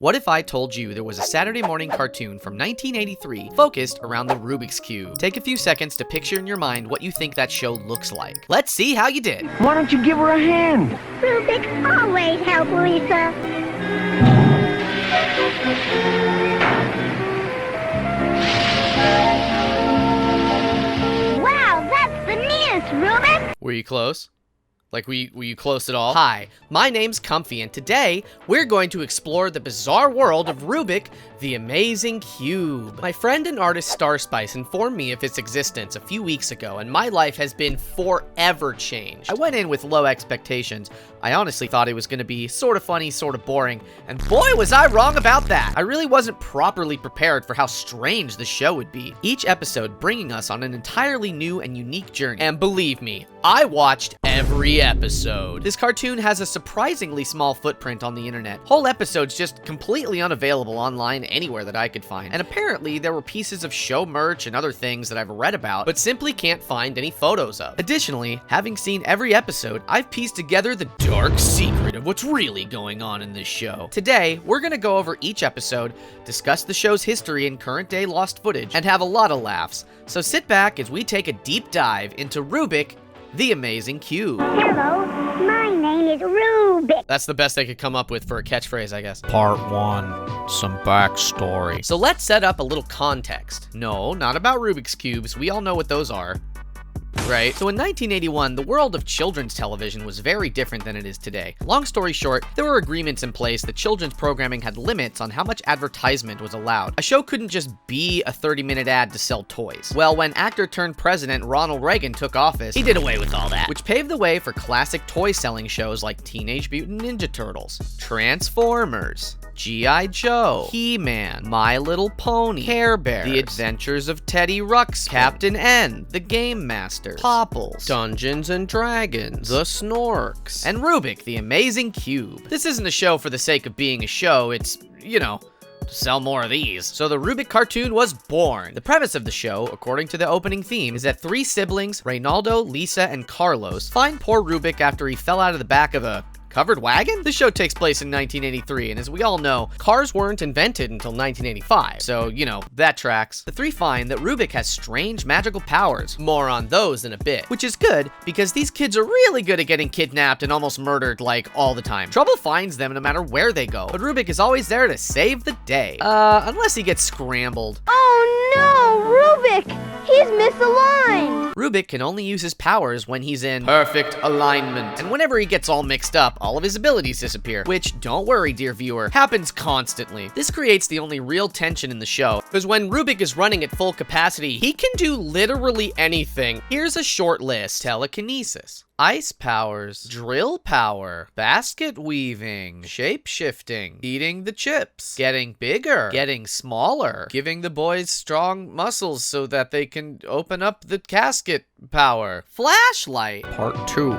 What if I told you there was a Saturday morning cartoon from 1983 focused around the Rubik's Cube? Take a few seconds to picture in your mind what you think that show looks like. Let's see how you did. Why don't you give her a hand? Rubik always help Lisa. Wow, that's the neatest, Rubik! Were you close? Like, were you close at all? Hi, my name's Comfy, and today, we're going to explore the bizarre world of Rubik, the Amazing Cube. My friend and artist Starspice informed me of its existence a few weeks ago, and my life has been forever changed. I went in with low expectations. I honestly thought it was gonna be sort of funny, sort of boring, and boy was I wrong about that! I really wasn't properly prepared for how strange the show would be. Each episode bringing us on an entirely new and unique journey, and believe me, I watched every episode. This cartoon has a surprisingly small footprint on the internet. Whole episodes just completely unavailable online anywhere that I could find. And apparently there were pieces of show merch and other things that I've read about, but simply can't find any photos of. Additionally, having seen every episode, I've pieced together the dark secret of what's really going on in this show. Today, we're gonna go over each episode, discuss the show's history and current day lost footage, and have a lot of laughs. So sit back as we take a deep dive into Rubik, the Amazing Cube. Hello, my name is Rubik. That's the best they could come up with for a catchphrase, I guess. Part 1, some backstory. So let's set up a little context. No, not about Rubik's Cubes. We all know what those are. Right? So in 1981, the world of children's television was very different than it is today. Long story short, there were agreements in place that children's programming had limits on how much advertisement was allowed. A show couldn't just be a 30-minute ad to sell toys. Well, when actor-turned-president Ronald Reagan took office, he did away with all that, which paved the way for classic toy-selling shows like Teenage Mutant Ninja Turtles, Transformers, G.I. Joe, He-Man, My Little Pony, Care Bears, The Adventures of Teddy Ruxpin, Captain N, The Game Masters, Popples, Dungeons and Dragons, The Snorks, and Rubik, the Amazing Cube. This isn't a show for the sake of being a show, it's, you know, to sell more of these. So the Rubik cartoon was born. The premise of the show, according to the opening theme, is that three siblings, Reynaldo, Lisa, and Carlos, find poor Rubik after he fell out of the back of a covered wagon? The show takes place in 1983, and as we all know, cars weren't invented until 1985, so, you know, that tracks. The three find that Rubik has strange magical powers. More on those in a bit. Which is good, because these kids are really good at getting kidnapped and almost murdered, like, all the time. Trouble finds them no matter where they go, but Rubik is always there to save the day. Unless he gets scrambled. Oh no, Rubik! He's misaligned! Rubik can only use his powers when he's in perfect alignment. And whenever he gets all mixed up, all of his abilities disappear, which, don't worry dear viewer, happens constantly. This creates the only real tension in the show, because when Rubik is running at full capacity, he can do literally anything. Here's a short list. Telekinesis, ice powers, drill power, basket weaving, shape-shifting, eating the chips, getting bigger, getting smaller, giving the boys strong muscles so that they can open up the casket power, flashlight. Part 2,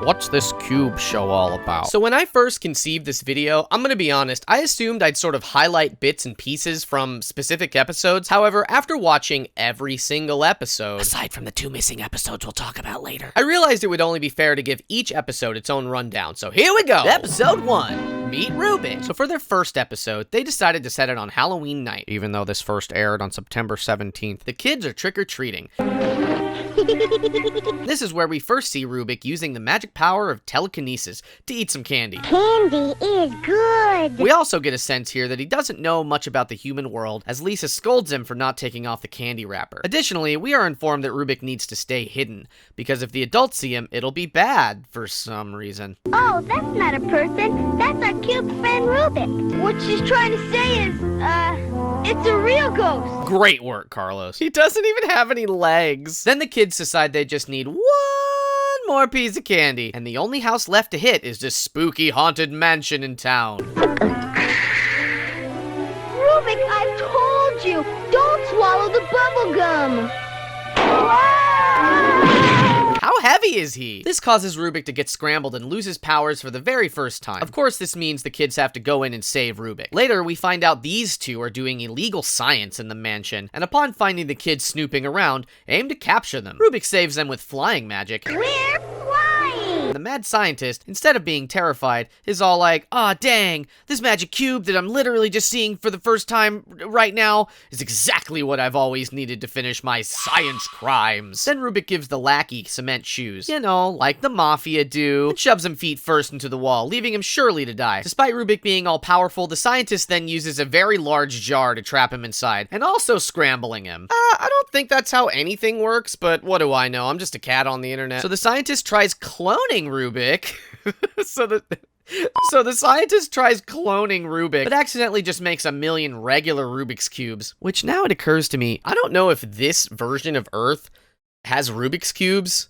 what's this cube show all about? So when I first conceived this video, I'm gonna be honest, I assumed I'd sort of highlight bits and pieces from specific episodes. However, after watching every single episode, Aside from the 2 missing episodes we'll talk about later, I realized it would only be fair to give each episode its own rundown. So here we go. Episode 1, Meet Rubik. So for their first episode, they decided to set it on Halloween night. even though this first aired on September 17th. The kids are trick-or-treating. This is where we first see Rubik using the magic power of telekinesis to eat some candy. Candy is good! We also get a sense here that he doesn't know much about the human world, as Lisa scolds him for not taking off the candy wrapper. Additionally, we are informed that Rubik needs to stay hidden, because if the adults see him, it'll be bad for some reason. Oh, that's not a person. That's our cute friend Rubik. What she's trying to say is, it's a real ghost. Great work, Carlos. He doesn't even have any legs. Then the kids decide they just need one more piece of candy, and the only house left to hit is this spooky haunted mansion in town. Rubik, I've told you, don't swallow the bubble gum. How heavy is he? This causes Rubik to get scrambled and lose his powers for the very first time. Of course, this means the kids have to go in and save Rubik. Later, we find out these two are doing illegal science in the mansion, and upon finding the kids snooping around, aim to capture them. Rubik saves them with flying magic. We're flying! And the mad scientist, instead of being terrified, is all like, "Aw, dang, this magic cube that I'm literally just seeing for the first time right now is exactly what I've always needed to finish my science crimes." Then Rubik gives the lackey cement shoes, you know, like the mafia do, and shoves him feet first into the wall, leaving him surely to die. Despite Rubik being all powerful, the scientist then uses a very large jar to trap him inside, and also scrambling him. I don't think that's how anything works, but what do I know? I'm just a cat on the internet. So the scientist tries cloning Rubik. So the scientist tries cloning Rubik, but accidentally just makes a million regular Rubik's Cubes. Which now it occurs to me, I don't know if this version of Earth has Rubik's Cubes.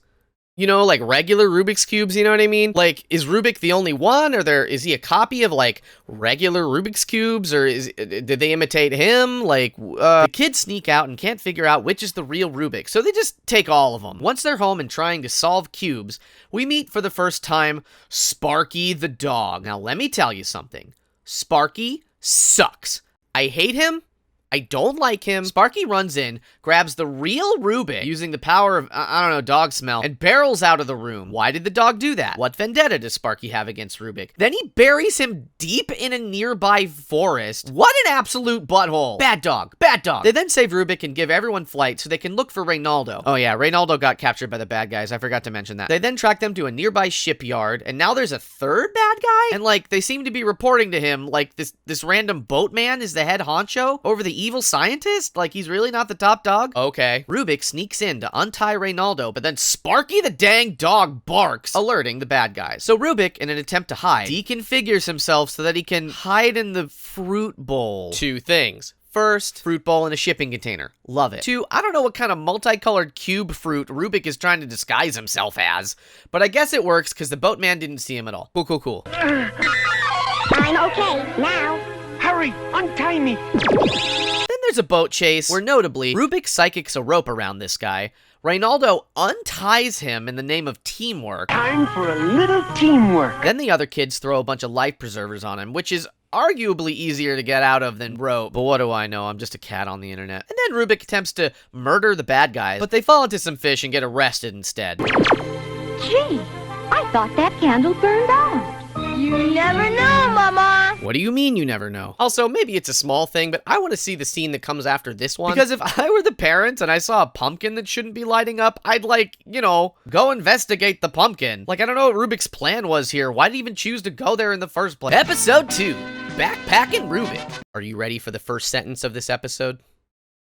You know, like regular Rubik's Cubes, you know what I mean? Like, is Rubik the only one, or is he a copy of, like, regular Rubik's Cubes, or did they imitate him? Like, the kids sneak out and can't figure out which is the real Rubik, so they just take all of them. Once they're home and trying to solve cubes, we meet for the first time Sparky the dog. Now, let me tell you something. Sparky sucks. I hate him. I don't like him. Sparky runs in, grabs the real Rubik using the power of, I don't know, dog smell, and barrels out of the room. Why did the dog do that? What vendetta does Sparky have against Rubik? Then he buries him deep in a nearby forest. What an absolute butthole. Bad dog. Bad dog. They then save Rubik and give everyone flight so they can look for Reynaldo. Oh yeah, Reynaldo got captured by the bad guys. I forgot to mention that. They then track them to a nearby shipyard, and now there's a third bad guy? And like, they seem to be reporting to him like this random boatman is the head honcho over the evil scientist? Like, he's really not the top dog? Okay. Rubik sneaks in to untie Reynaldo, but then Sparky the dang dog barks, alerting the bad guys. So Rubik, in an attempt to hide, deconfigures himself so that he can hide in the fruit bowl. Two things. First, fruit bowl in a shipping container. Love it. Two, I don't know what kind of multicolored cube fruit Rubik is trying to disguise himself as, but I guess it works because the boatman didn't see him at all. Cool, cool, cool. I'm okay now. Hurry, untie me. Then there's a boat chase where, notably, Rubik psychics a rope around this guy. Reynaldo unties him in the name of teamwork. Time for a little teamwork. Then the other kids throw a bunch of life preservers on him, which is arguably easier to get out of than rope. But what do I know? I'm just a cat on the internet. And then Rubik attempts to murder the bad guys, but they fall into some fish and get arrested instead. Gee, I thought that candle burned out. You never know, Mama. What do you mean you never know? Also, maybe it's a small thing, but I want to see the scene that comes after this one. Because if I were the parents and I saw a pumpkin that shouldn't be lighting up, I'd like, you know, go investigate the pumpkin. Like, I don't know what Rubik's plan was here. Why did he even choose to go there in the first place? Episode 2, Backpackin' Rubik. Are you ready for the first sentence of this episode?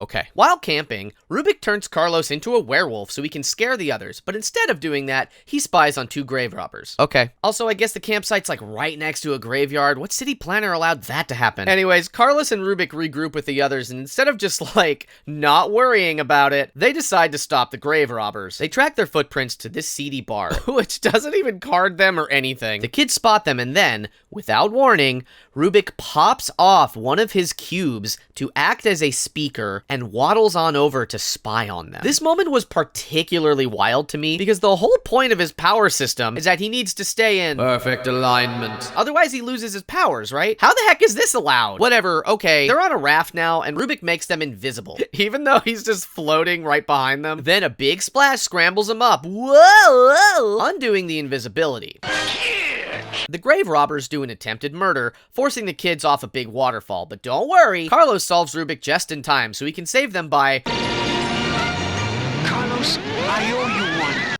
Okay. While camping, Rubik turns Carlos into a werewolf so he can scare the others, but instead of doing that, he spies on 2 grave robbers. Okay. Also, I guess the campsite's like right next to a graveyard. What city planner allowed that to happen? Anyways, Carlos and Rubik regroup with the others, and instead of just like not worrying about it, they decide to stop the grave robbers. They track their footprints to this seedy bar, which doesn't even card them or anything. The kids spot them, and then, without warning, Rubik pops off one of his cubes to act as a speaker and waddles on over to spy on them. This moment was particularly wild to me because the whole point of his power system is that he needs to stay in perfect alignment. Otherwise, he loses his powers, right? How the heck is this allowed? Whatever, okay. They're on a raft now, and Rubik makes them invisible, even though he's just floating right behind them. Then a big splash scrambles him up. Whoa! Undoing the invisibility. The grave robbers do an attempted murder, forcing the kids off a big waterfall. But don't worry, Carlos solves Rubik just in time, so he can save them by... Carlos, I owe you one.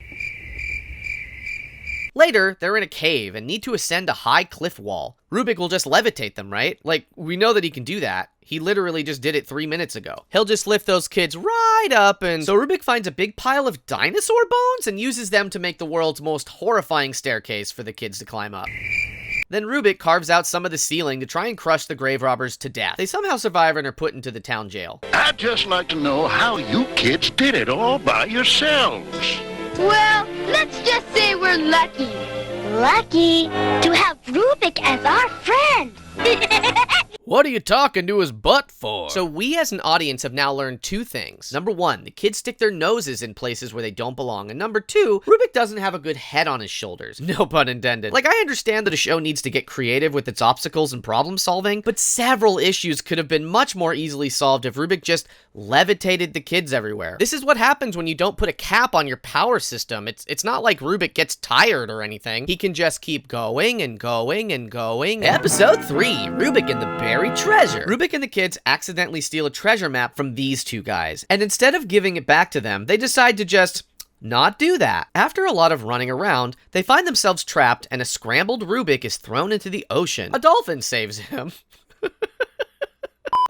Later, they're in a cave and need to ascend a high cliff wall. Rubik will just levitate them, right? Like, we know that he can do that. He literally just did it 3 minutes ago. He'll just lift those kids right up, and so Rubik finds a big pile of dinosaur bones and uses them to make the world's most horrifying staircase for the kids to climb up. Then Rubik carves out some of the ceiling to try and crush the grave robbers to death. They somehow survive and are put into the town jail. I'd just like to know how you kids did it all by yourselves. Well, let's just say we're lucky. Lucky to have Rubik as our friend. What are you talking to his butt for? So we as an audience have now learned 2 things. Number 1, the kids stick their noses in places where they don't belong. And number 2, Rubik doesn't have a good head on his shoulders. No pun intended. Like, I understand that a show needs to get creative with its obstacles and problem solving, but several issues could have been much more easily solved if Rubik just levitated the kids everywhere. This is what happens when you don't put a cap on your power system. It's not like Rubik gets tired or anything. He can just keep going and going and going. Episode 3, Rubik and the Buried Treasure. Rubik and the kids accidentally steal a treasure map from these two guys, and instead of giving it back to them, they decide to just not do that. After a lot of running around, they find themselves trapped and a scrambled Rubik is thrown into the ocean. A dolphin saves him.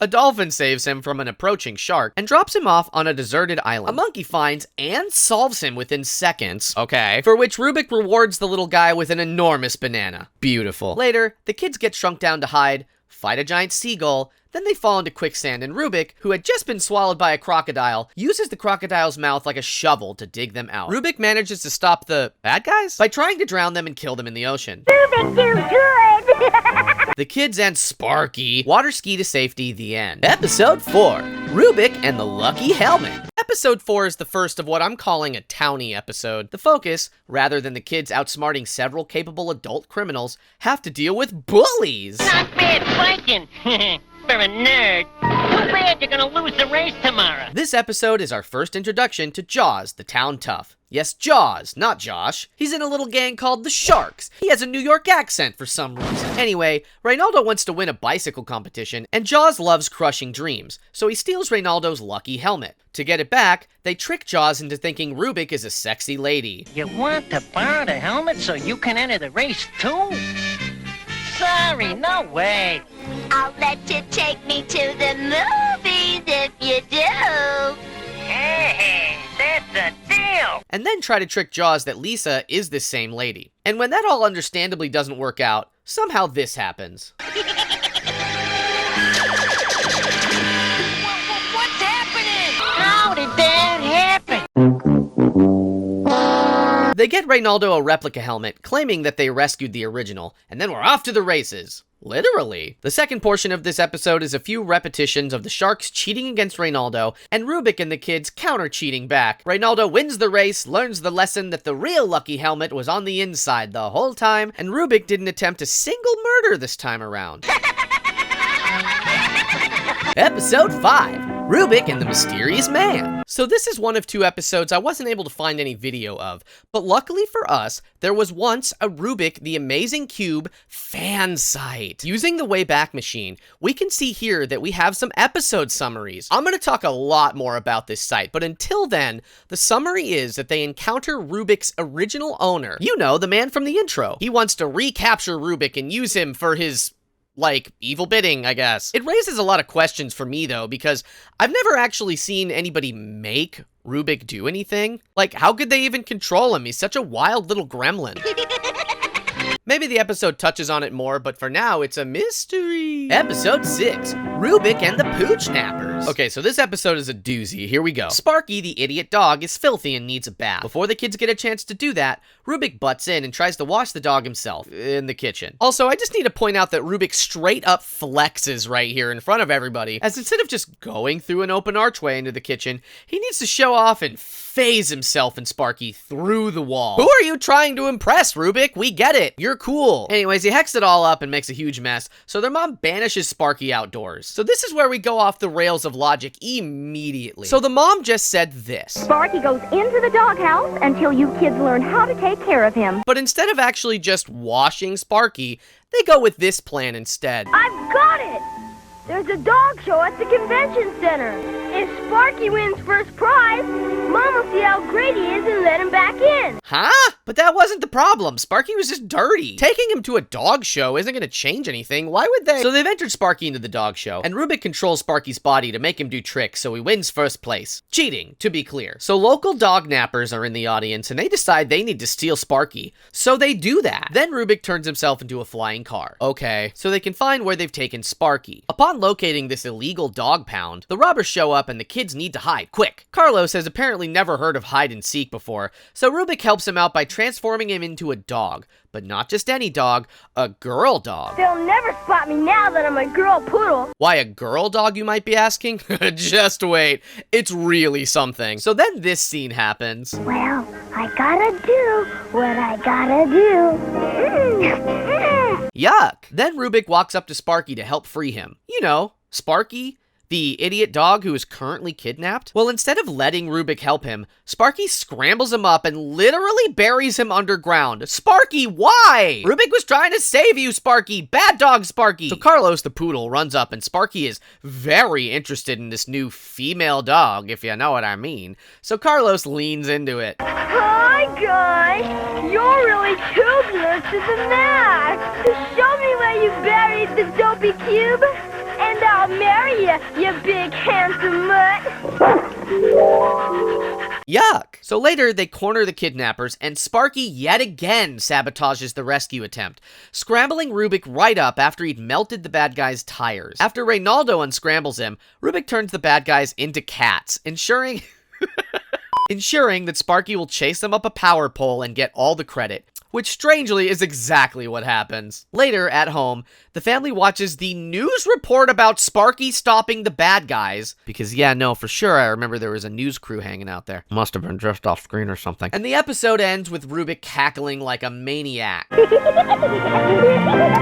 A dolphin saves him from an approaching shark and drops him off on a deserted island. A monkey finds and solves him within seconds, okay, for which Rubik rewards the little guy with an enormous banana. Beautiful. Later, the kids get shrunk down to hide, fight a giant seagull, then they fall into quicksand, and Rubik, who had just been swallowed by a crocodile, uses the crocodile's mouth like a shovel to dig them out. Rubik manages to stop the bad guys by trying to drown them and kill them in the ocean. Rubik, too good! The kids and Sparky water ski to safety, the end. Episode 4, Rubik and the Lucky Helmet. Episode 4 is the first of what I'm calling a townie episode. The focus, rather than the kids outsmarting several capable adult criminals, have to deal with bullies. Not bad fighting. For a nerd. Too bad you're gonna lose the race tomorrow. This episode is our first introduction to Jaws, the town tough. Yes, Jaws, not Josh. He's in a little gang called the Sharks. He has a New York accent for some reason. Anyway, Reynaldo wants to win a bicycle competition, and Jaws loves crushing dreams, so he steals Reynaldo's lucky helmet. To get it back, they trick Jaws into thinking Rubik is a sexy lady. You want to borrow the helmet so you can enter the race too? Sorry, no way. I'll let you take me to the movies if you do. Hey, that's a deal. And then try to trick Jaws that Lisa is this same lady. And when that all understandably doesn't work out, somehow this happens. What's happening? How did that happen? They get Reynaldo a replica helmet, claiming that they rescued the original, and then we're off to the races. Literally. The second portion of this episode is a few repetitions of the Sharks cheating against Reynaldo, and Rubik and the kids counter-cheating back. Reynaldo wins the race, learns the lesson that the real lucky helmet was on the inside the whole time, and Rubik didn't attempt a single murder this time around. Episode 5, Rubik and the Mysterious Man. So this is one of 2 episodes I wasn't able to find any video of, but luckily for us, there was once a Rubik the Amazing Cube fan site. Using the Wayback Machine, we can see here that we have some episode summaries. I'm going to talk a lot more about this site, but until then, the summary is that they encounter Rubik's original owner. You know, the man from the intro. He wants to recapture Rubik and use him for his evil bidding, I guess. It raises a lot of questions for me, though, because I've never actually seen anybody make Rubik do anything. How could they even control him? He's such a wild little gremlin. Maybe the episode touches on it more, but for now, it's a mystery. Episode 6, Rubik and the Pooch-Nappers. Okay, so this episode is a doozy. Here we go. Sparky, the idiot dog, is filthy and needs a bath. Before the kids get a chance to do that, Rubik butts in and tries to wash the dog himself in the kitchen. Also, I just need to point out that Rubik straight up flexes right here in front of everybody, as instead of just going through an open archway into the kitchen, he needs to show off and phase himself and Sparky through the wall. Who are you trying to impress, Rubik? We get it. You're cool. Anyways, he hacks it all up and makes a huge mess, so their mom banishes Sparky outdoors. So this is where we go off the rails of logic immediately. So the mom just said this. Sparky goes into the doghouse until you kids learn how to take care of him. But instead of actually just washing Sparky, they go with this plan instead. I've got it! There's a dog show at the convention center. If Sparky wins first prize, Mom will see how great he is and let him back in. Huh? But that wasn't the problem. Sparky was just dirty. Taking him to a dog show isn't going to change anything. Why would they? So they've entered Sparky into the dog show, and Rubik controls Sparky's body to make him do tricks, so he wins first place. Cheating, to be clear. So local dog nappers are in the audience, and they decide they need to steal Sparky. So they do that. Then Rubik turns himself into a flying car. Okay, so they can find where they've taken Sparky. Upon locating this illegal dog pound, the robbers show up and the kids need to hide, quick. Carlos has apparently never heard of hide and seek before, so Rubik helps him out by transforming him into a dog. But not just any dog, a girl dog. They'll never spot me now that I'm a girl poodle. Why a girl dog, you might be asking? Just wait, it's really something. So then this scene happens. Well, I gotta do what I gotta do. Yuck! Then Rubik walks up to Sparky to help free him. You know, Sparky, The idiot dog who is currently kidnapped? Well, instead of letting Rubik help him, Sparky scrambles him up and literally buries him underground. Sparky, why? Rubik was trying to save you, Sparky. Bad dog, Sparky. So Carlos the poodle runs up and Sparky is very interested in this new female dog, if you know what I mean. So Carlos leans into it. Hi, guys. You're really toothless to the max. Show me where you buried the dopey cube, and I'll marry you, you big handsome mutt. Yuck! So later, they corner the kidnappers, and Sparky yet again sabotages the rescue attempt, scrambling Rubik right up after he'd melted the bad guy's tires. After Reynaldo unscrambles him, Rubik turns the bad guys into cats, ensuring that Sparky will chase them up a power pole and get all the credit, which strangely is exactly what happens. Later, at home, the family watches the news report about Sparky stopping the bad guys. Because yeah, no, for sure, I remember there was a news crew hanging out there. Must have been just off screen or something. And the episode ends with Rubik cackling like a maniac.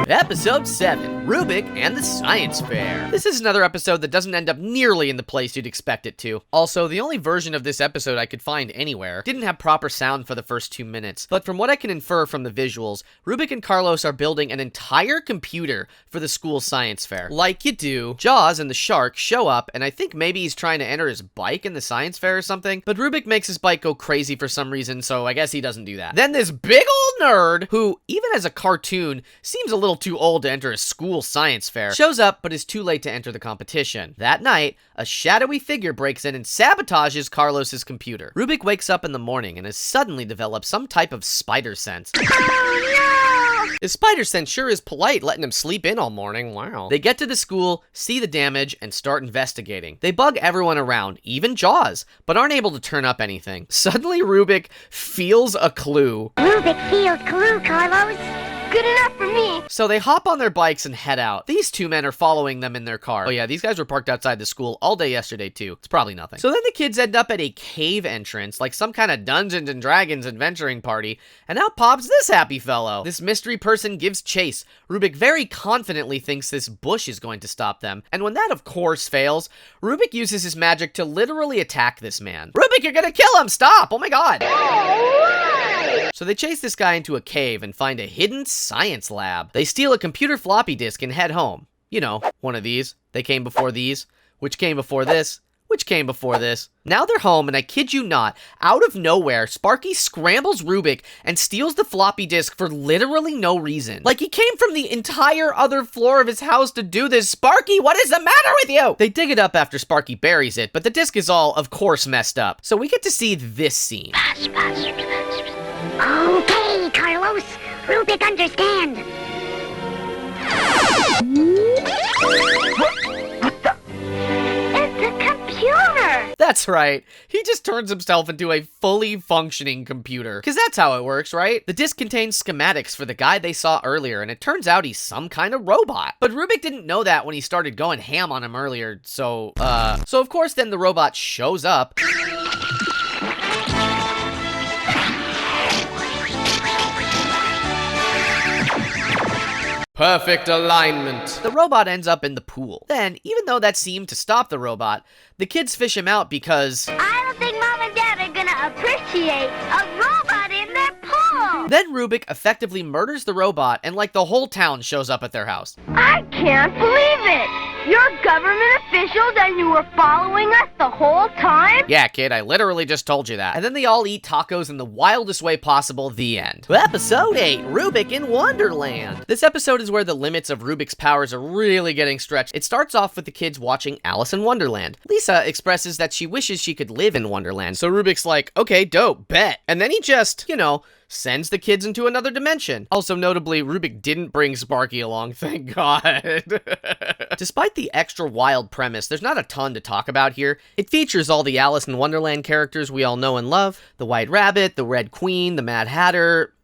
Episode 7, Rubik and the Science Fair. This is another episode that doesn't end up nearly in the place you'd expect it to. Also, the only version of this episode I could find anywhere didn't have proper sound for the first 2 minutes, but from what I can infer from the visuals, Rubik and Carlos are building an entire computer for the school science fair. Like you do, Jaws and the shark show up, and I think maybe he's trying to enter his bike in the science fair or something, but Rubik makes his bike go crazy for some reason, so I guess he doesn't do that. Then this big old nerd, who, even as a cartoon, seems a little too old to enter a school science fair, shows up but is too late to enter the competition. That night, a shadowy figure breaks in and sabotages Carlos's computer. Rubik wakes up in the morning and has suddenly developed some type of spider sense. Oh, no! His spider sense sure is polite, letting him sleep in all morning. Wow. They get to the school, see the damage, and start investigating. They bug everyone around, even Jaws, but aren't able to turn up anything. Suddenly, Rubik feels a clue. Rubik feels clue, Carlos. Good enough for me. So they hop on their bikes and head out. These two men are following them in their car. Oh yeah, these guys were parked outside the school all day yesterday too. It's probably nothing. So then the kids end up at a cave entrance, like some kind of Dungeons and Dragons adventuring party, and out pops this happy fellow. This mystery person gives chase. Rubik very confidently thinks this bush is going to stop them, and when that of course fails, Rubik uses his magic to literally attack this man. Rubik, you're gonna kill him! Stop! Oh my god! So they chase this guy into a cave and find a hidden science lab. They steal a computer floppy disk and head home. You know, one of these. They came before these, which came before this, which came before this. Now they're home, and I kid you not, out of nowhere, Sparky scrambles Rubik and steals the floppy disk for literally no reason. Like he came from the entire other floor of his house to do this. Sparky, what is the matter with you? They dig it up after Sparky buries it, but the disk is all, of course, messed up. So we get to see this scene. Okay, Carlos. Rubik understand. It's a computer. That's right. He just turns himself into a fully functioning computer. Because that's how it works, right? The disk contains schematics for the guy they saw earlier, and it turns out he's some kind of robot. But Rubik didn't know that when he started going ham on him earlier, so of course then the robot shows up. Perfect alignment. The robot ends up in the pool. Then, even though that seemed to stop the robot, the kids fish him out because I don't think Mom and Dad are gonna appreciate a robot in their pool. Then Rubik effectively murders the robot, and like the whole town shows up at their house. I can't believe it. You're government officials and you were following us the whole time? Yeah, kid, I literally just told you that. And then they all eat tacos in the wildest way possible, the end. Episode 8, Rubik in Wonderland. This episode is where the limits of Rubik's powers are really getting stretched. It starts off with the kids watching Alice in Wonderland. Lisa expresses that she wishes she could live in Wonderland, so Rubik's like, okay, dope, bet. And then he just, you know, sends the kids into another dimension. Also notably, Rubik didn't bring Sparky along, thank God. Despite the extra wild premise, there's not a ton to talk about here. It features all the Alice in Wonderland characters we all know and love. The White Rabbit, the Red Queen, the Mad Hatter,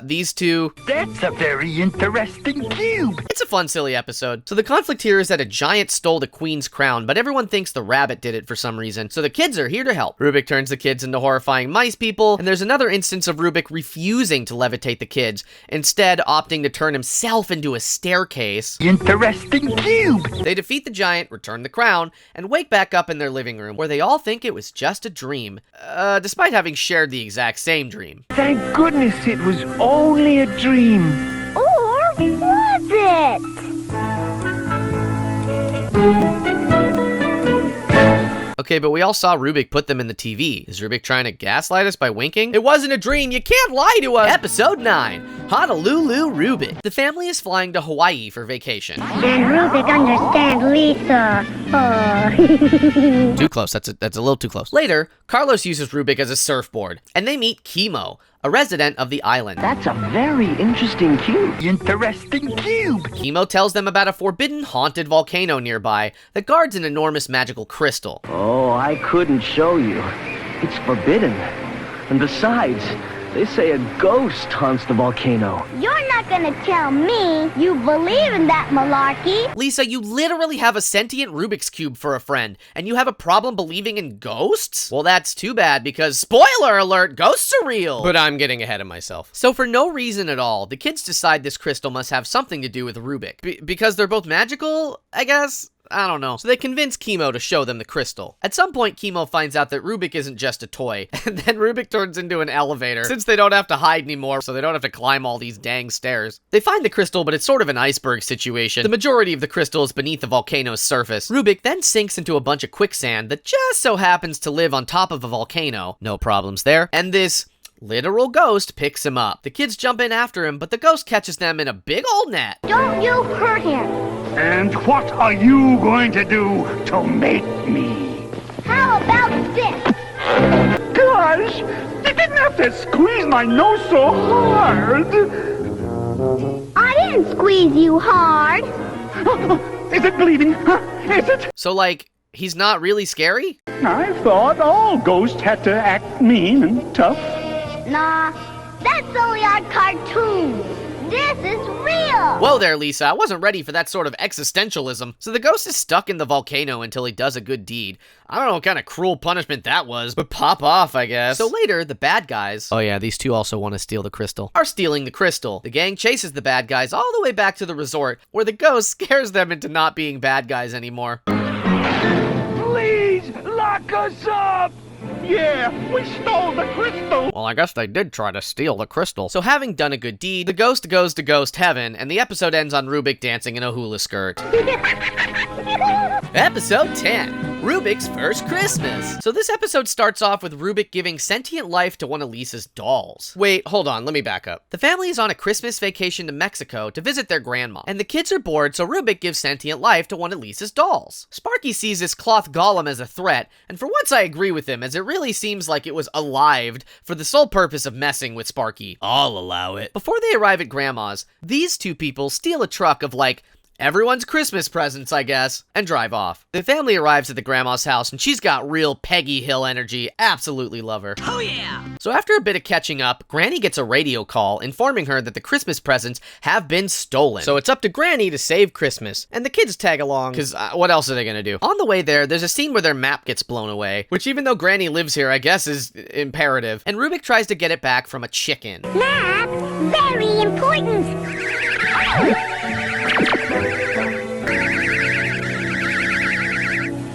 these two. That's a very interesting cube. It's a fun, silly episode. So the conflict here is that a giant stole the queen's crown, but everyone thinks the rabbit did it for some reason, so the kids are here to help. Rubik turns the kids into horrifying mice people, and there's another instance of Rubik refusing to levitate the kids, instead opting to turn himself into a staircase. Interesting cube. They defeat the giant, return the crown, and wake back up in their living room, where they all think it was just a dream, despite having shared the exact same dream. Thank goodness it was only a dream. Or was it? Okay, but we all saw Rubik put them in the TV. Is Rubik trying to gaslight us by winking? It wasn't a dream, you can't lie to us! Episode 9, Honolulu Rubik. The family is flying to Hawaii for vacation. And Rubik understand Lisa. Oh. Too close, that's a little too close. Later, Carlos uses Rubik as a surfboard, and they meet Kimo, a resident of the island. That's a very interesting cube. Interesting cube. Kimo tells them about a forbidden, haunted volcano nearby that guards an enormous magical crystal. Oh, I couldn't show you. It's forbidden. And besides, they say a ghost haunts the volcano. You're not gonna tell me you believe in that malarkey. Lisa, you literally have a sentient Rubik's Cube for a friend, and you have a problem believing in ghosts? Well, that's too bad, because spoiler alert, ghosts are real! But I'm getting ahead of myself. So for no reason at all, the kids decide this crystal must have something to do with Rubik. Because they're both magical, I guess? I don't know. So they convince Kimo to show them the crystal. At some point, Kimo finds out that Rubik isn't just a toy, and then Rubik turns into an elevator, since they don't have to hide anymore, so they don't have to climb all these dang stairs. They find the crystal, but it's sort of an iceberg situation. The majority of the crystal is beneath the volcano's surface. Rubik then sinks into a bunch of quicksand that just so happens to live on top of a volcano. No problems there. And this literal ghost picks him up. The kids jump in after him, but the ghost catches them in a big old net. Don't you hurt him. And what are you going to do to make me? How about this? Gosh, you didn't have to squeeze my nose so hard. I didn't squeeze you hard. Is it bleeding? Is it? So, like, he's not really scary? I thought all ghosts had to act mean and tough. Nah, that's only our cartoon. This is real. Whoa there, Lisa. I wasn't ready for that sort of existentialism. So the ghost is stuck in the volcano until he does a good deed. I don't know what kind of cruel punishment that was, but pop off, I guess. So later, the bad guys— oh yeah, these two also want to steal the crystal— are stealing the crystal. The gang chases the bad guys all the way back to the resort, where the ghost scares them into not being bad guys anymore. Please, lock us up. Yeah, we stole the crystal. Well, I guess they did try to steal the crystal. So having done a good deed, the ghost goes to ghost heaven, and the episode ends on Rubik dancing in a hula skirt. Episode 10, Rubik's First Christmas. So this episode starts off with Rubik giving sentient life to one of Lisa's dolls. Wait, hold on, let me back up. The family is on a Christmas vacation to Mexico to visit their grandma, and the kids are bored, so Rubik gives sentient life to one of Lisa's dolls. Sparky sees this cloth golem as a threat, and for once I agree with him, as it really seems like it was alived for the sole purpose of messing with Sparky. I'll allow it. Before they arrive at Grandma's, these two people steal a truck of, like, everyone's Christmas presents, I guess, and drive off. The family arrives at the grandma's house, and she's got real Peggy Hill energy. Absolutely love her. Oh yeah! So after a bit of catching up, Granny gets a radio call informing her that the Christmas presents have been stolen. So it's up to Granny to save Christmas, and the kids tag along, because what else are they gonna do? On the way there, there's a scene where their map gets blown away, which even though Granny lives here, I guess is imperative, and Rubik tries to get it back from a chicken. Map, very important.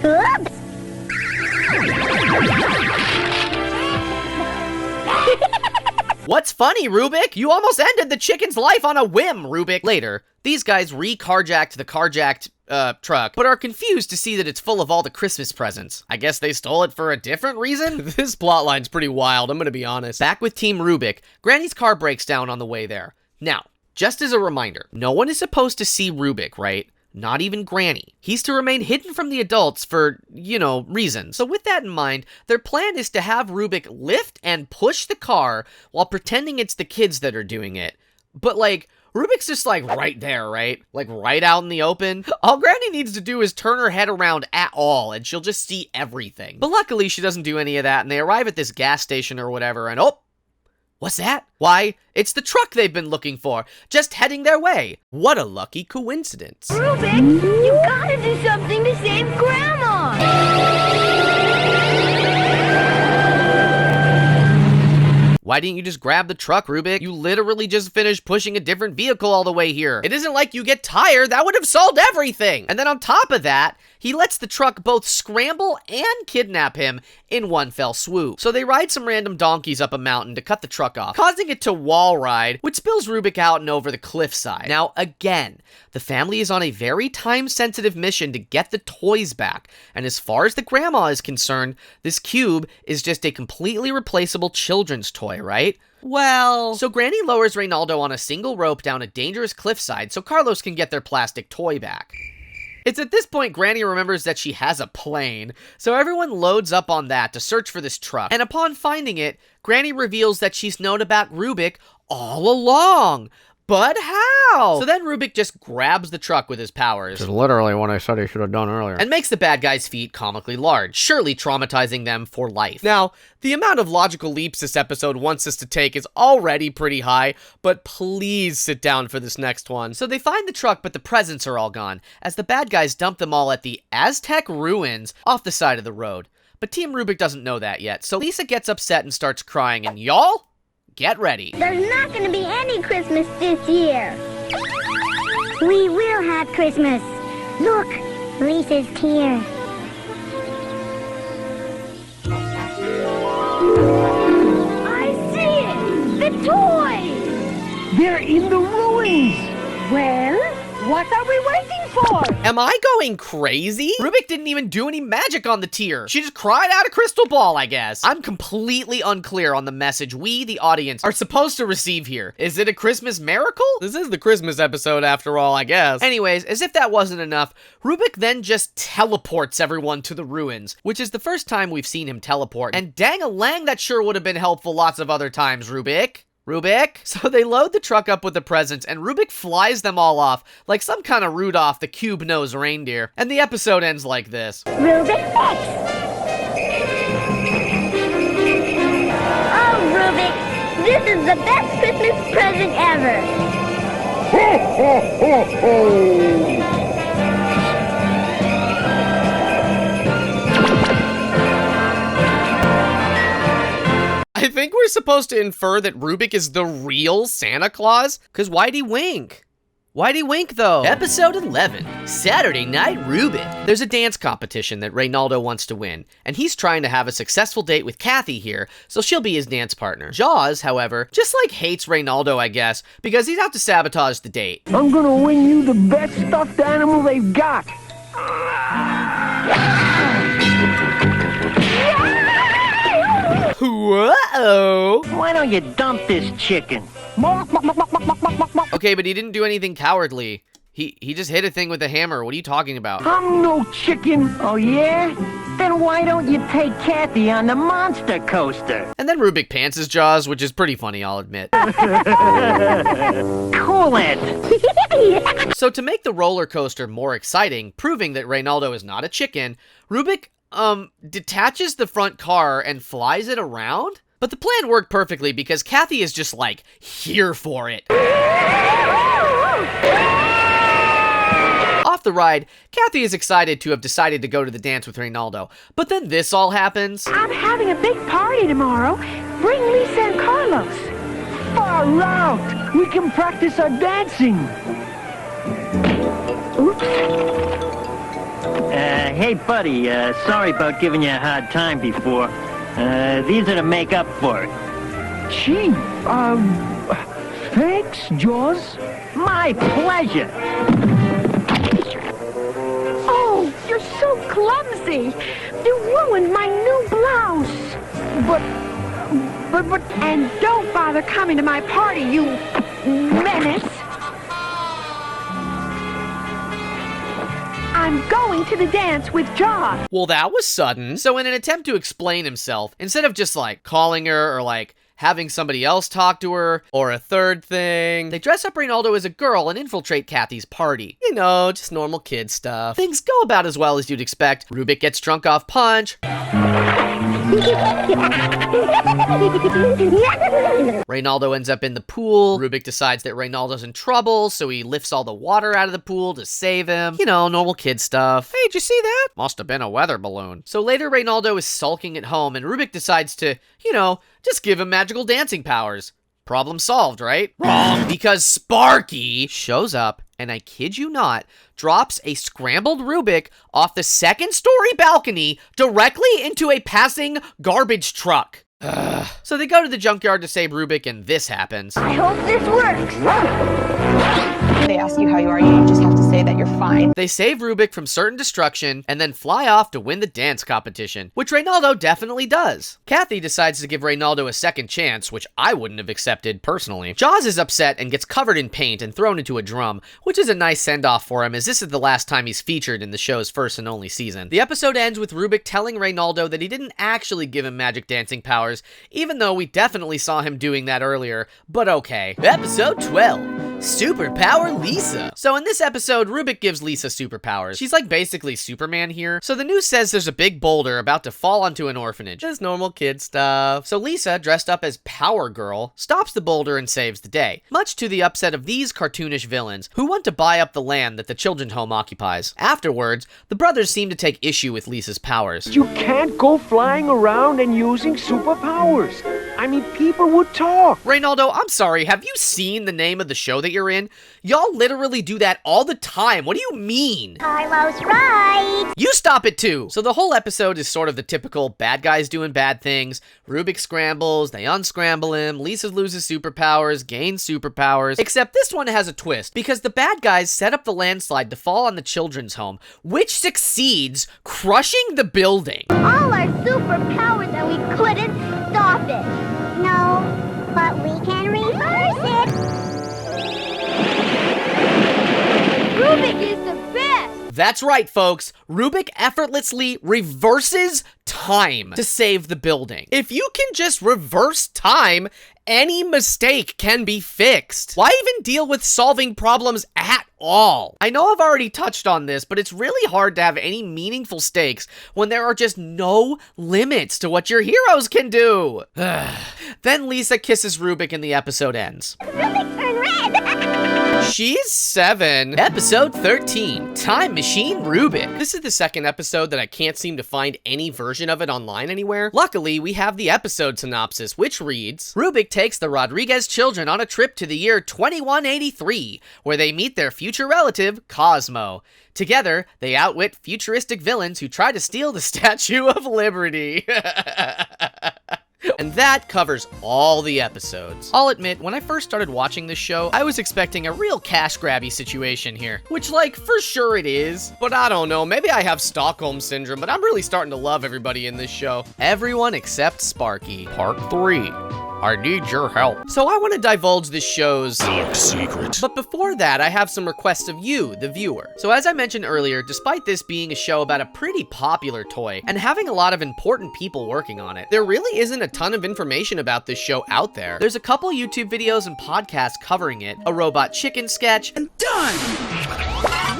Oops. What's funny, Rubik? You almost ended the chicken's life on a whim, Rubik. Later, these guys re-carjacked the carjacked truck, but are confused to see that it's full of all the Christmas presents. I guess they stole it for a different reason? This plotline's pretty wild, I'm gonna be honest. Back with Team Rubik, Granny's car breaks down on the way there. Now, just as a reminder, no one is supposed to see Rubik, right? Not even Granny. He's to remain hidden from the adults for, you know, reasons. So with that in mind, their plan is to have Rubik lift and push the car while pretending it's the kids that are doing it. But like, Rubik's just like right there, right? Like right out in the open. All Granny needs to do is turn her head around at all and she'll just see everything. But luckily she doesn't do any of that and they arrive at this gas station or whatever and oh! What's that? Why, it's the truck they've been looking for, just heading their way. What a lucky coincidence. Rubik, you gotta do something to save Grandma! Why didn't you just grab the truck, Rubik? You literally just finished pushing a different vehicle all the way here. It isn't like you get tired. That would have solved everything. And then on top of that, he lets the truck both scramble and kidnap him in one fell swoop. So they ride some random donkeys up a mountain to cut the truck off, causing it to wall ride, which spills Rubik out and over the cliffside. Now, again, the family is on a very time-sensitive mission to get the toys back. And as far as the grandma is concerned, this cube is just a completely replaceable children's toy, right? Well, so Granny lowers Reynaldo on a single rope down a dangerous cliffside so Carlos can get their plastic toy back. It's at this point Granny remembers that she has a plane, so everyone loads up on that to search for this truck. And upon finding it, Granny reveals that she's known about Rubik all along. But how? So then Rubik just grabs the truck with his powers. Which is literally what I said he should have done earlier. And makes the bad guy's feet comically large, surely traumatizing them for life. Now, the amount of logical leaps this episode wants us to take is already pretty high, but please sit down for this next one. So they find the truck, but the presents are all gone, as the bad guys dump them all at the Aztec ruins off the side of the road. But Team Rubik doesn't know that yet, so Lisa gets upset and starts crying, and y'all, get ready. There's not gonna be any Christmas this year. We will have Christmas. Look, Lisa's here. I see it! The toys! They're in the ruins! Well, what are we waiting for? Am I going crazy? Rubik didn't even do any magic on the tier. She just cried out a crystal ball, I guess. I'm completely unclear on the message we, the audience, are supposed to receive here. Is it a Christmas miracle? This is the Christmas episode after all, I guess. Anyways, as if that wasn't enough, Rubik then just teleports everyone to the ruins, which is the first time we've seen him teleport. And dang-a-lang, that sure would have been helpful lots of other times, Rubik. Rubik? So they load the truck up with the presents, and Rubik flies them all off like some kind of Rudolph the cube-nosed reindeer. And the episode ends like this. Rubik X! Oh, Rubik, this is the best Christmas present ever! Ho, ho, ho, ho! I think we're supposed to infer that Rubik is the real Santa Claus? Because why'd he wink? Why'd he wink, though? Episode 11, Saturday Night Rubik. There's a dance competition that Reynaldo wants to win, and he's trying to have a successful date with Kathy here, so she'll be his dance partner. Jaws, however, just hates Reynaldo, I guess, because he's out to sabotage the date. I'm gonna win you the best stuffed animal they've got. Whoa! Why don't you dump this chicken? Okay, but he didn't do anything cowardly. He just hit a thing with a hammer. What are you talking about? I'm no chicken. Oh, yeah? Then why don't you take Kathy on the monster coaster? And then Rubik pants his Jaws, which is pretty funny, I'll admit. Cool it! So to make the roller coaster more exciting, proving that Reynaldo is not a chicken, Rubik, detaches the front car and flies it around? But the plan worked perfectly because Kathy is just here for it. Off the ride, Kathy is excited to have decided to go to the dance with Reynaldo. But then this all happens. I'm having a big party tomorrow. Bring Lisa and Carlos. Far out! We can practice our dancing. Oops. Hey, buddy, sorry about giving you a hard time before. These are to make up for it. Gee, thanks, Jaws. My pleasure! Oh, you're so clumsy. You ruined my new blouse. But... And don't bother coming to my party, you menace. I'm going to the dance with Jaws. Well, that was sudden. So in an attempt to explain himself, instead of just calling her or having somebody else talk to her or a third thing, they dress up Reynaldo as a girl and infiltrate Kathy's party. You know, just normal kid stuff. Things go about as well as you'd expect. Rubik gets drunk off punch. Reynaldo ends up in the pool. Rubik decides that Reynaldo's in trouble, so he lifts all the water out of the pool to save him. You know, normal kid stuff. Hey, did you see that? Must have been a weather balloon. So later, Reynaldo is sulking at home, and Rubik decides to, you know, just give him magical dancing powers. Problem solved, right? Wrong. Because Sparky shows up, and I kid you not, drops a scrambled Rubik off the second-story balcony directly into a passing garbage truck. So they go to the junkyard to save Rubik, and this happens. I hope this works. They ask you how you are, you just have to say that you're fine. They save Rubik from certain destruction and then fly off to win the dance competition, which Reynaldo definitely does. Kathy decides to give Reynaldo a second chance, which I wouldn't have accepted personally. Jaws is upset and gets covered in paint and thrown into a drum, which is a nice send-off for him, as this is the last time he's featured in the show's first and only season. The episode ends with Rubik telling Reynaldo that he didn't actually give him magic dancing powers, even though we definitely saw him doing that earlier, but okay. Episode 12. Superpower Lisa. So in this episode, Rubik gives Lisa superpowers. She's like basically Superman here. So the news says there's a big boulder about to fall onto an orphanage. Just normal kid stuff. So Lisa, dressed up as Power Girl, stops the boulder and saves the day, much to the upset of these cartoonish villains who want to buy up the land that the children's home occupies. Afterwards, the brothers seem to take issue with Lisa's powers. You can't go flying around and using superpowers. I mean, people would talk. Reynaldo, I'm sorry, have you seen the name of the show that you're in? Y'all literally do that all the time. What do you mean? Carlos right. You stop it too. So the whole episode is sort of the typical bad guys doing bad things. Rubik scrambles, they unscramble him, Lisa loses superpowers, gains superpowers. Except this one has a twist, because the bad guys set up the landslide to fall on the children's home, which succeeds, crushing the building. All our superpowers and we couldn't stop it. No, but we can reverse it. Rubik is the best! That's right, folks. Rubik effortlessly reverses time to save the building. If you can just reverse time, any mistake can be fixed. Why even deal with solving problems at all? I know I've already touched on this, but it's really hard to have any meaningful stakes when there are just no limits to what your heroes can do. Then Lisa kisses Rubik and the episode ends. Rubik turned red! She's 7. Episode 13, Time Machine Rubik. This is the second episode that I can't seem to find any version of it online anywhere. Luckily, we have the episode synopsis, which reads, Rubik takes the Rodriguez children on a trip to the year 2183, where they meet their future relative, Cosmo. Together, they outwit futuristic villains who try to steal the Statue of Liberty. And that covers all the episodes. I'll admit, when I first started watching this show, I was expecting a real cash grabby situation here. Which, like, for sure it is. But I don't know, maybe I have Stockholm Syndrome, but I'm really starting to love everybody in this show. Everyone except Sparky. Part 3. I need your help. So I want to divulge this show's Dark secret. But before that, I have some requests of you, the viewer. So as I mentioned earlier, despite this being a show about a pretty popular toy and having a lot of important people working on it, there really isn't a ton of information about this show out there. There's a couple YouTube videos and podcasts covering it, a Robot Chicken sketch, and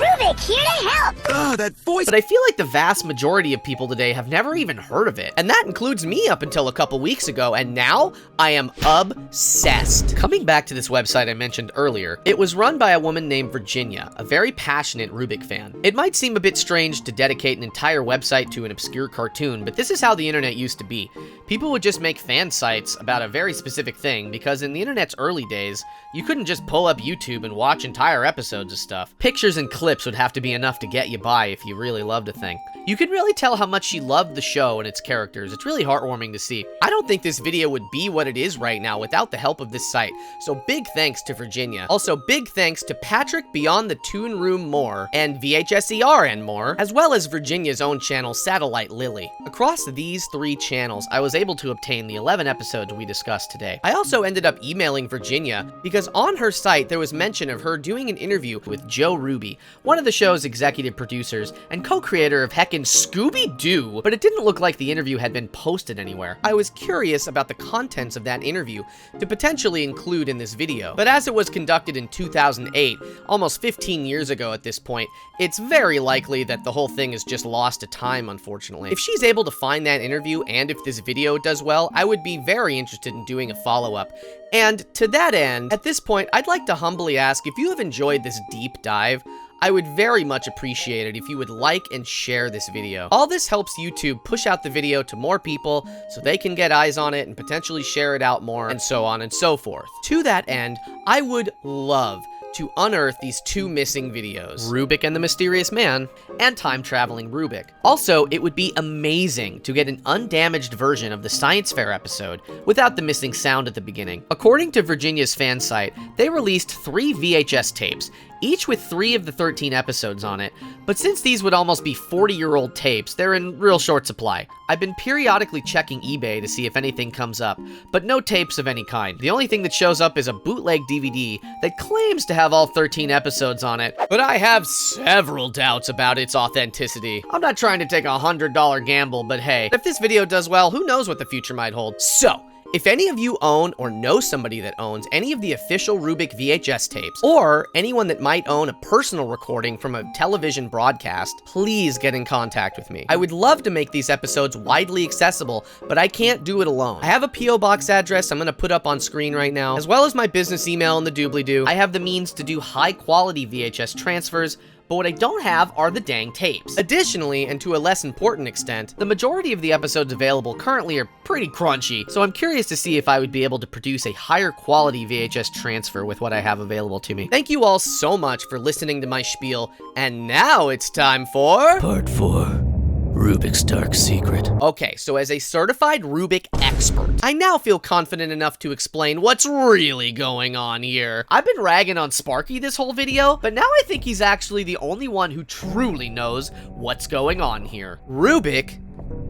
Rubik, here to help! That voice. but I feel like the vast majority of people today have never even heard of it. And that includes me up until a couple weeks ago, and now I am obsessed. Coming back to this website I mentioned earlier, it was run by a woman named Virginia, a very passionate Rubik fan. It might seem a bit strange to dedicate an entire website to an obscure cartoon, but this is how the internet used to be. People would just make fan sites about a very specific thing, because in the internet's early days, you couldn't just pull up YouTube and watch entire episodes of stuff. Pictures and clips would have to be enough to get you by if you really loved a thing. You can really tell how much she loved the show and its characters. It's really heartwarming to see. I don't think this video would be what it is right now without the help of this site, so big thanks to Virginia. Also, big thanks to Patrick Beyond the Toon Room More and VHSER and More, as well as Virginia's own channel, Satellite Lily. Across these 3 channels, I was able to obtain the 11 episodes we discussed today. I also ended up emailing Virginia because on her site there was mention of her doing an interview with Joe Ruby, one of the show's executive producers and co-creator of Heck Packin Scooby-Doo, but it didn't look like the interview had been posted anywhere. I was curious about the contents of that interview to potentially include in this video, but as it was conducted in 2008, almost 15 years ago at this point, it's very likely that the whole thing is just lost to time, unfortunately. If she's able to find that interview and if this video does well, I would be very interested in doing a follow-up. And to that end, at this point, I'd like to humbly ask if you have enjoyed this deep dive, I would very much appreciate it if you would like and share this video. All this helps YouTube push out the video to more people so they can get eyes on it and potentially share it out more, and so on and so forth. To that end, I would love to unearth these two missing videos, Rubik and the Mysterious Man, and Time Traveling Rubik. Also, it would be amazing to get an undamaged version of the Science Fair episode without the missing sound at the beginning. According to Virginia's fan site, they released 3 VHS tapes, each with 3 of the 13 episodes on it, but since these would almost be 40-year-old tapes, they're in real short supply. I've been periodically checking eBay to see if anything comes up, but no tapes of any kind. The only thing that shows up is a bootleg DVD that claims to have all 13 episodes on it, but I have several doubts about its authenticity. I'm not trying to take a $100 gamble, but hey, if this video does well, who knows what the future might hold. So, if any of you own or know somebody that owns any of the official Rubik VHS tapes, or anyone that might own a personal recording from a television broadcast, please get in contact with me. I would love to make these episodes widely accessible, but I can't do it alone. I have a P.O. Box address I'm gonna put up on screen right now, as well as my business email in the doobly-doo. I have the means to do high-quality VHS transfers, but what I don't have are the dang tapes. Additionally, and to a less important extent, the majority of the episodes available currently are pretty crunchy, so I'm curious to see if I would be able to produce a higher quality VHS transfer with what I have available to me. Thank you all so much for listening to my spiel, and now it's time for... Part 4. Rubik's Dark Secret. Okay, so as a certified Rubik expert, I now feel confident enough to explain what's really going on here. I've been ragging on Sparky this whole video, but now I think he's actually the only one who truly knows what's going on here. Rubik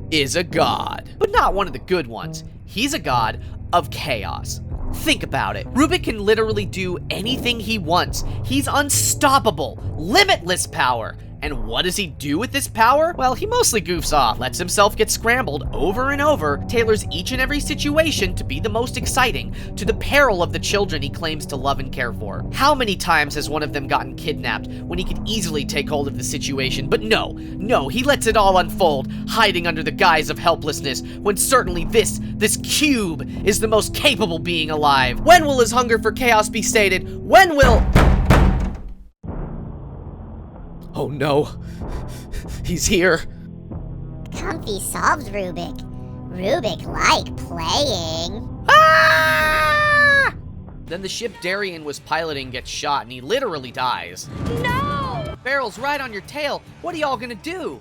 is a god, but not one of the good ones. He's a god of chaos. Think about it. Rubik can literally do anything he wants. He's unstoppable, limitless power. And what does he do with this power? Well, he mostly goofs off, lets himself get scrambled over and over, tailors each and every situation to be the most exciting, to the peril of the children he claims to love and care for. How many times has one of them gotten kidnapped when he could easily take hold of the situation? But no, he lets it all unfold, hiding under the guise of helplessness, when certainly this cube is the most capable being alive. When will his hunger for chaos be sated? When will... Oh no, he's here. Comfy solves Rubik. Rubik like playing. Ah! Then the ship Darien was piloting gets shot and he literally dies. No! Barrel's right on your tail. What are y'all gonna do?